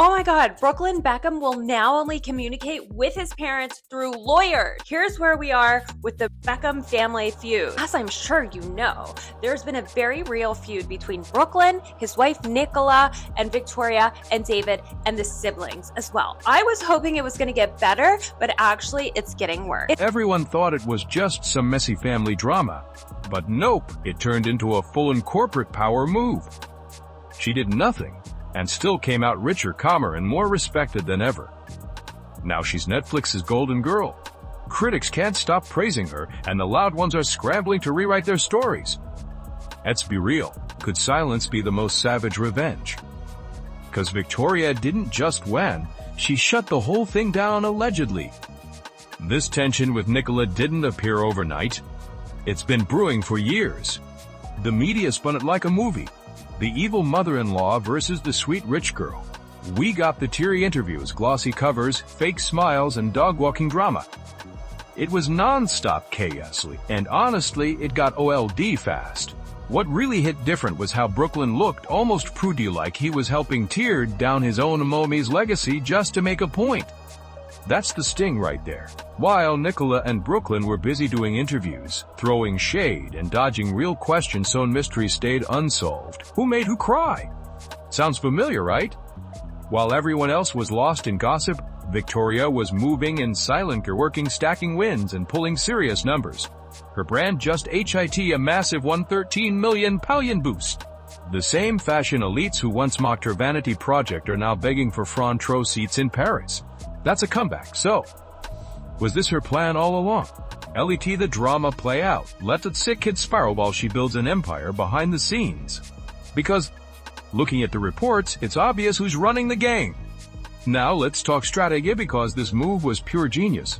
Oh my God, Brooklyn Beckham will now only communicate with his parents through lawyers. Here's where we are with the Beckham family feud. As I'm sure you know, there's been a very real feud between Brooklyn, his wife Nicola, and Victoria, and David, and the siblings as well. I was hoping it was going to get better, but actually it's getting worse. Everyone thought it was just some messy family drama, but nope, it turned into a full-on corporate power move. She did nothing, and still came out richer, calmer, and more respected than ever. Now she's Netflix's golden girl. Critics can't stop praising her, and the loud ones are scrambling to rewrite their stories. Let's be real, could silence be the most savage revenge? 'Cause Victoria didn't just win, she shut the whole thing down allegedly. This tension with Nicola didn't appear overnight. It's been brewing for years. The media spun it like a movie. The evil mother-in-law versus the sweet rich girl. We got the teary interviews, glossy covers, fake smiles, and dog-walking drama. It was non-stop chaos, and honestly, it got OLD fast. What really hit different was how Brooklyn looked almost prudy-like he was helping tear down his own mommy's legacy just to make a point. That's the sting right there. While Nicola and Brooklyn were busy doing interviews, throwing shade and dodging real questions so mysteries stayed unsolved. Who made who cry? Sounds familiar, right? While everyone else was lost in gossip, Victoria was moving in silent, working, stacking wins and pulling serious numbers. Her brand just hit a massive £113 million boost. The same fashion elites who once mocked her vanity project are now begging for front row seats in Paris. That's a comeback. So, was this her plan all along? Let the drama play out. Let the sick kid spiral while she builds an empire behind the scenes. Because, looking at the reports, it's obvious who's running the game. Now let's talk strategy, because this move was pure genius.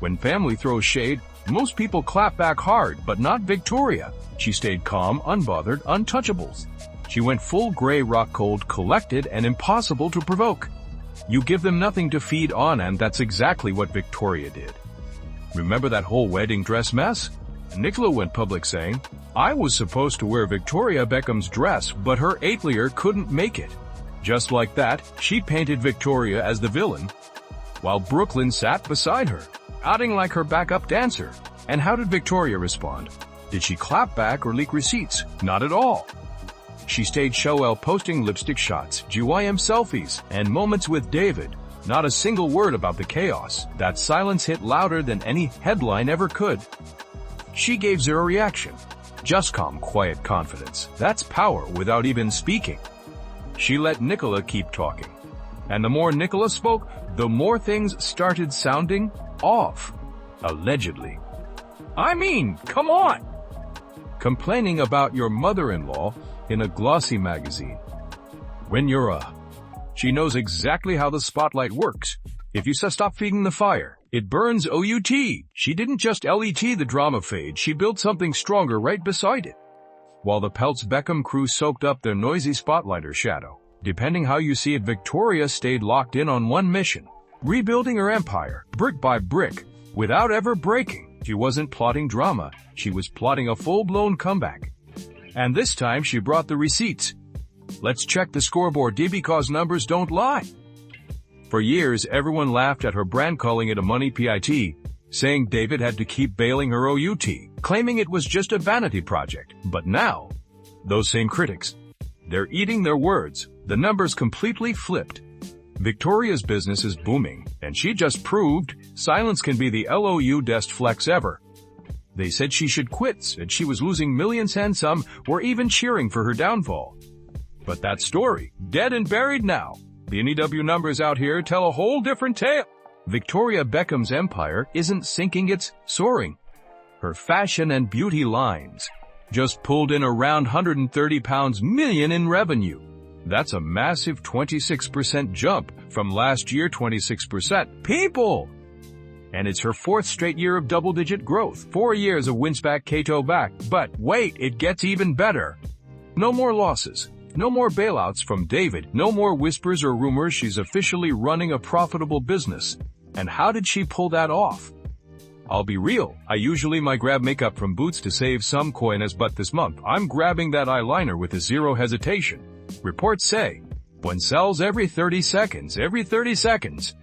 When family throws shade, most people clap back hard, but not Victoria. She stayed calm, unbothered, untouchables. She went full gray rock, cold, collected, and impossible to provoke. You give them nothing to feed on, and that's exactly what Victoria did. Remember that whole wedding dress mess? Nicola went public saying, "I was supposed to wear Victoria Beckham's dress, but her atelier couldn't make it." Just like that, she painted Victoria as the villain, while Brooklyn sat beside her, outing like her backup dancer. And how did Victoria respond? Did she clap back or leak receipts? Not at all. She stayed show posting lipstick shots, GYM selfies, and moments with David. Not a single word about the chaos. That silence hit louder than any headline ever could. She gave zero reaction. Just calm, quiet confidence. That's power without even speaking. She let Nicola keep talking. And the more Nicola spoke, the more things started sounding off. Allegedly. I mean, come on! Complaining about your mother-in-law in a glossy magazine. When you're she knows exactly how the spotlight works. If you stop feeding the fire, it burns out. She didn't just let the drama fade, she built something stronger right beside it. While the Peltz Beckham crew soaked up their noisy spotlight or shadow, depending how you see it, Victoria stayed locked in on one mission, rebuilding her empire, brick by brick, without ever breaking. She wasn't plotting drama, she was plotting a full-blown comeback. And this time she brought the receipts. Let's check the scoreboard, because numbers don't lie. For years, everyone laughed at her brand, calling it a money pit, saying David had to keep bailing her out, claiming it was just a vanity project. But now, those same critics, they're eating their words. The numbers completely flipped. Victoria's business is booming, and she just proved silence can be the loudest flex ever. They said she should quit, said she was losing millions, and some were even cheering for her downfall. But that story, dead and buried now. The NEW numbers out here tell a whole different tale. Victoria Beckham's empire isn't sinking, it's soaring. Her fashion and beauty lines just pulled in around £130 million in revenue. That's a massive 26% jump from last year, 26%. People! And it's her fourth straight year of double-digit growth. 4 years of wins back, Kato back. But wait, it gets even better. No more losses. No more bailouts from David. No more whispers or rumors. She's officially running a profitable business. And how did she pull that off? I'll be real. I usually grab makeup from Boots to save some coins, but this month I'm grabbing that eyeliner with a zero hesitation. Reports say When sells every 30 seconds, every 30 seconds.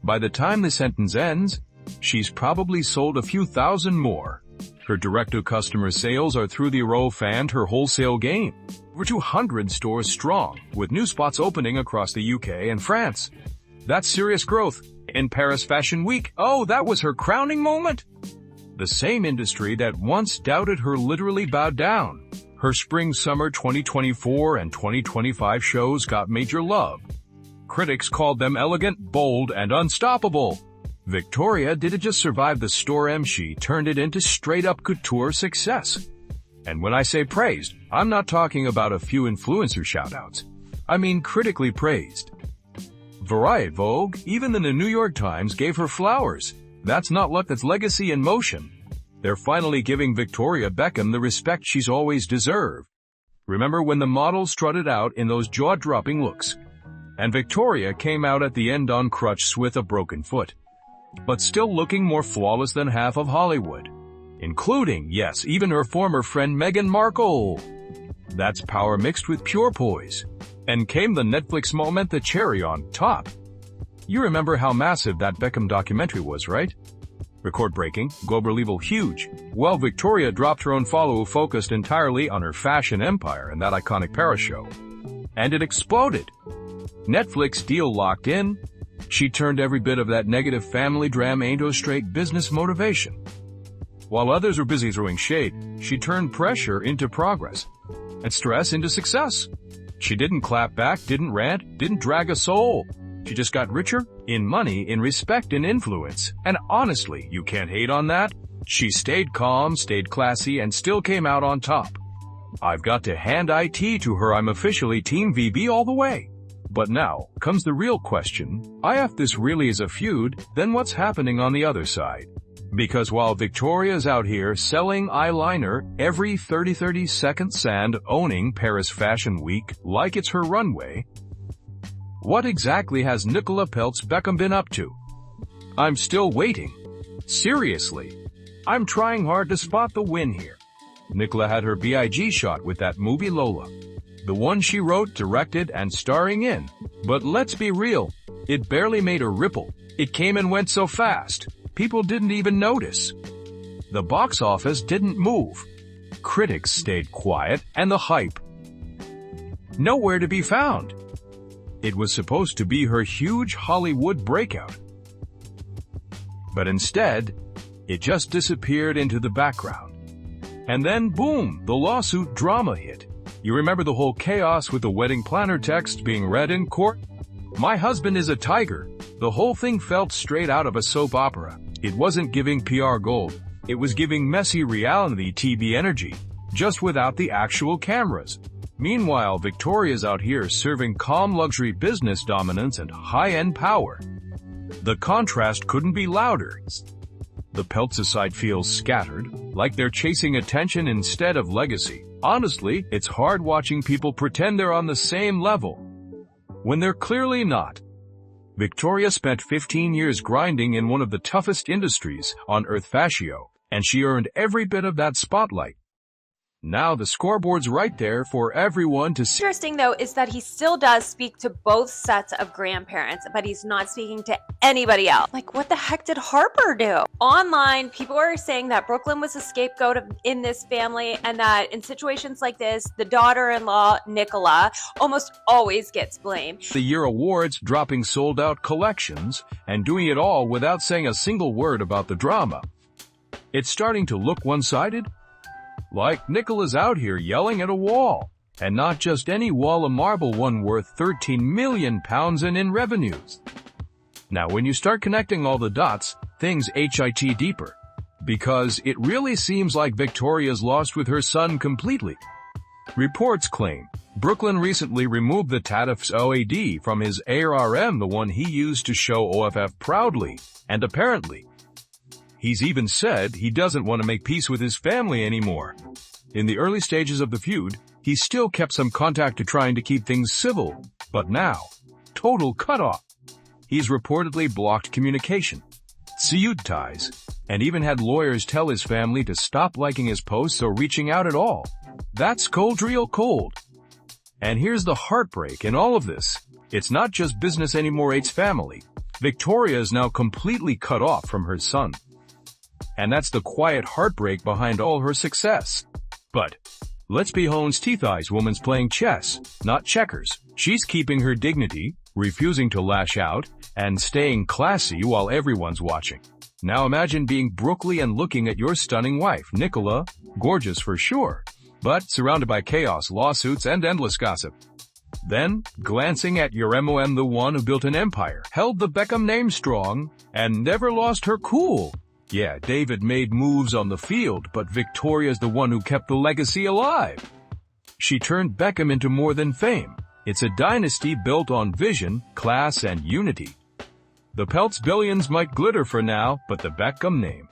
By the time the sentence ends, she's probably sold a few thousand more. Her direct-to-customer sales are through the roof and her wholesale game. Over 200 stores strong, with new spots opening across the UK and France. That's serious growth. In Paris Fashion Week, oh, that was her crowning moment. The same industry that once doubted her literally bowed down. Her Spring-Summer 2024 and 2025 shows got major love. Critics called them elegant, bold, and unstoppable. Victoria didn't just survive the storm, she turned it into straight-up couture success. And when I say praised, I'm not talking about a few influencer shout-outs. I mean critically praised. Variety, Vogue, even the New York Times gave her flowers. That's not luck, that's legacy in motion. They're finally giving Victoria Beckham the respect she's always deserved. Remember when the model strutted out in those jaw-dropping looks? And Victoria came out at the end on crutches with a broken foot. But still looking more flawless than half of Hollywood. Including, yes, even her former friend Meghan Markle. That's power mixed with pure poise. And came the Netflix moment, the cherry on top. You remember how massive that Beckham documentary was, right? Record-breaking, global level huge. Well, Victoria dropped her own follow, focused entirely on her fashion empire and that iconic Paris show. And it exploded. Netflix deal locked in. She turned every bit of that negative family drama into straight business motivation. While others were busy throwing shade, she turned pressure into progress, and stress into success. She didn't clap back, didn't rant, didn't drag a soul. She just got richer in money, in respect, and influence. And honestly, you can't hate on that. She stayed calm, stayed classy, and still came out on top. I've got to hand IT to her. I'm officially Team VB all the way. But now comes the real question. If this really is a feud, then what's happening on the other side? Because while Victoria's out here selling eyeliner every 30 seconds and owning Paris Fashion Week like it's her runway, what exactly has Nicola Peltz Beckham been up to? I'm still waiting. Seriously. I'm trying hard to spot the win here. Nicola had her BIG shot with that movie Lola. The one she wrote, directed, and starring in. But let's be real, it barely made a ripple. It came and went so fast, people didn't even notice. The box office didn't move. Critics stayed quiet, and the hype nowhere to be found. It was supposed to be her huge Hollywood breakout. But instead, it just disappeared into the background. And then, boom, the lawsuit drama hit. You remember the whole chaos with the wedding planner text being read in court? My husband is a tiger. The whole thing felt straight out of a soap opera. It wasn't giving PR gold. It was giving messy reality TV energy, just without the actual cameras. Meanwhile, Victoria's out here serving calm luxury business dominance and high-end power. The contrast couldn't be louder. The Peltz side feels scattered, like they're chasing attention instead of legacy. Honestly, it's hard watching people pretend they're on the same level when they're clearly not. Victoria spent 15 years grinding in one of the toughest industries on earth, fashion, and she earned every bit of that spotlight. Now the scoreboard's right there for everyone to see. Interesting, though, is that he still does speak to both sets of grandparents, but he's not speaking to anybody else. Like, what the heck did Harper do? Online, people are saying that Brooklyn was a scapegoat in this family, and that in situations like this, the daughter-in-law, Nicola, almost always gets blamed. The year awards, dropping sold-out collections, and doing it all without saying a single word about the drama. It's starting to look one-sided. Like Nicola's out here yelling at a wall. And not just any wall, a marble one worth £13 million in revenues. Now when you start connecting all the dots, things hit deeper. Because it really seems like Victoria's lost with her son completely. Reports claim Brooklyn recently removed the Tatif's OAD from his ARM, the one he used to show OFF proudly, and apparently he's even said he doesn't want to make peace with his family anymore. In the early stages of the feud, he still kept some contact to trying to keep things civil, but now, total cutoff. He's reportedly blocked communication, severed ties, and even had lawyers tell his family to stop liking his posts or reaching out at all. That's cold, real cold. And here's the heartbreak in all of this. It's not just business anymore, it's family. Victoria is now completely cut off from her son. And that's the quiet heartbreak behind all her success. But let's be honest, Teeth-Eyes woman's playing chess, not checkers. She's keeping her dignity, refusing to lash out, and staying classy while everyone's watching. Now imagine being Brooklyn and looking at your stunning wife, Nicola, gorgeous for sure, but surrounded by chaos, lawsuits, and endless gossip. Then, glancing at your MOM, the one who built an empire, held the Beckham name strong, and never lost her cool. Yeah, David made moves on the field, but Victoria's the one who kept the legacy alive. She turned Beckham into more than fame. It's a dynasty built on vision, class, and unity. The Pelt's billions might glitter for now, but the Beckham name,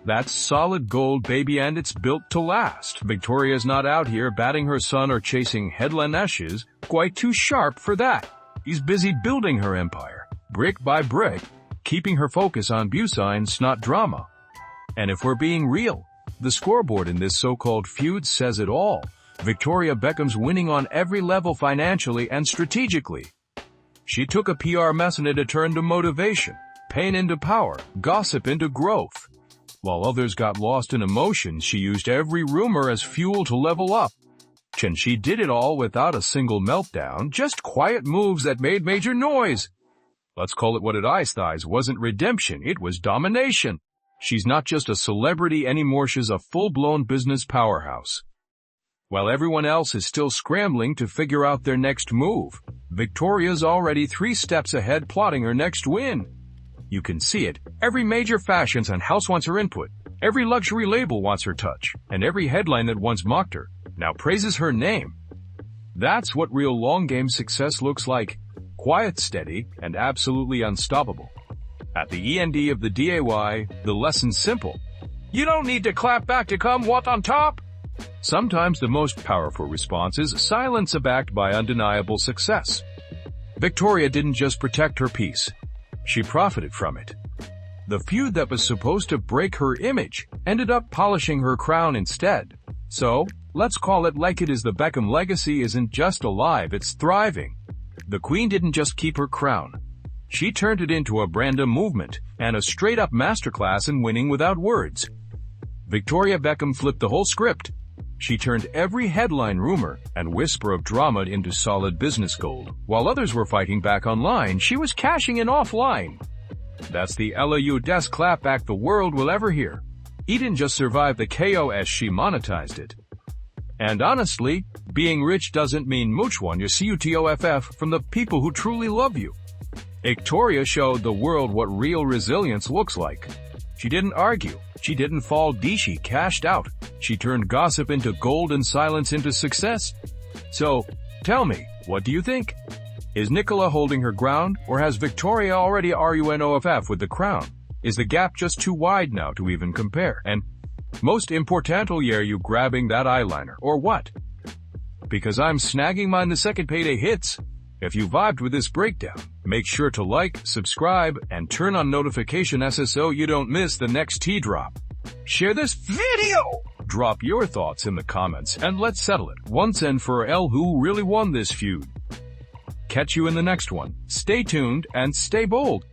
that's solid gold, baby, and it's built to last. Victoria's not out here batting her son or chasing headline ashes, quite too sharp for that. He's busy building her empire, brick by brick, keeping her focus on Busigns, not drama. And if we're being real, the scoreboard in this so-called feud says it all. Victoria Beckham's winning on every level, financially and strategically. She took a PR mess and it turned to motivation, pain into power, gossip into growth. While others got lost in emotion, she used every rumor as fuel to level up. And she did it all without a single meltdown, just quiet moves that made major noise. Let's call it what it is. Thighs wasn't redemption, it was domination. She's not just a celebrity anymore, she's a full-blown business powerhouse. While everyone else is still scrambling to figure out their next move, Victoria's already 3 steps ahead, plotting her next win. You can see it. Every major fashions and house wants her input. Every luxury label wants her touch. And every headline that once mocked her now praises her name. That's what real long-game success looks like. Quiet, steady, and absolutely unstoppable. At the end of the day, the lesson's simple. You don't need to clap back to come what on top. Sometimes the most powerful response is silence backed by undeniable success. Victoria didn't just protect her peace. She profited from it. The feud that was supposed to break her image ended up polishing her crown instead. So, let's call it like it is. The Beckham legacy isn't just alive, it's thriving. The Queen didn't just keep her crown. She turned it into a brand, a movement, and a straight-up masterclass in winning without words. Victoria Beckham flipped the whole script. She turned every headline rumor and whisper of drama into solid business gold. While others were fighting back online, she was cashing in offline. That's the loudest clapback the world will ever hear. He didn't just survive the chaos, she monetized it. And honestly, being rich doesn't mean much when you CUTOFF from the people who truly love you. Victoria showed the world what real resilience looks like. She didn't argue. She didn't fall D. She cashed out. She turned gossip into gold and silence into success. So, tell me, what do you think? Is Nicola holding her ground, or has Victoria already RUNOFF with the crown? Is the gap just too wide now to even compare? And most importantly, are you grabbing that eyeliner, or what? Because I'm snagging mine the second payday hits. If you vibed with this breakdown, make sure to like, subscribe, and turn on notifications so you don't miss the next tea drop. Share this video! Drop your thoughts in the comments and let's settle it once and for all who really won this feud. Catch you in the next one. Stay tuned and stay bold.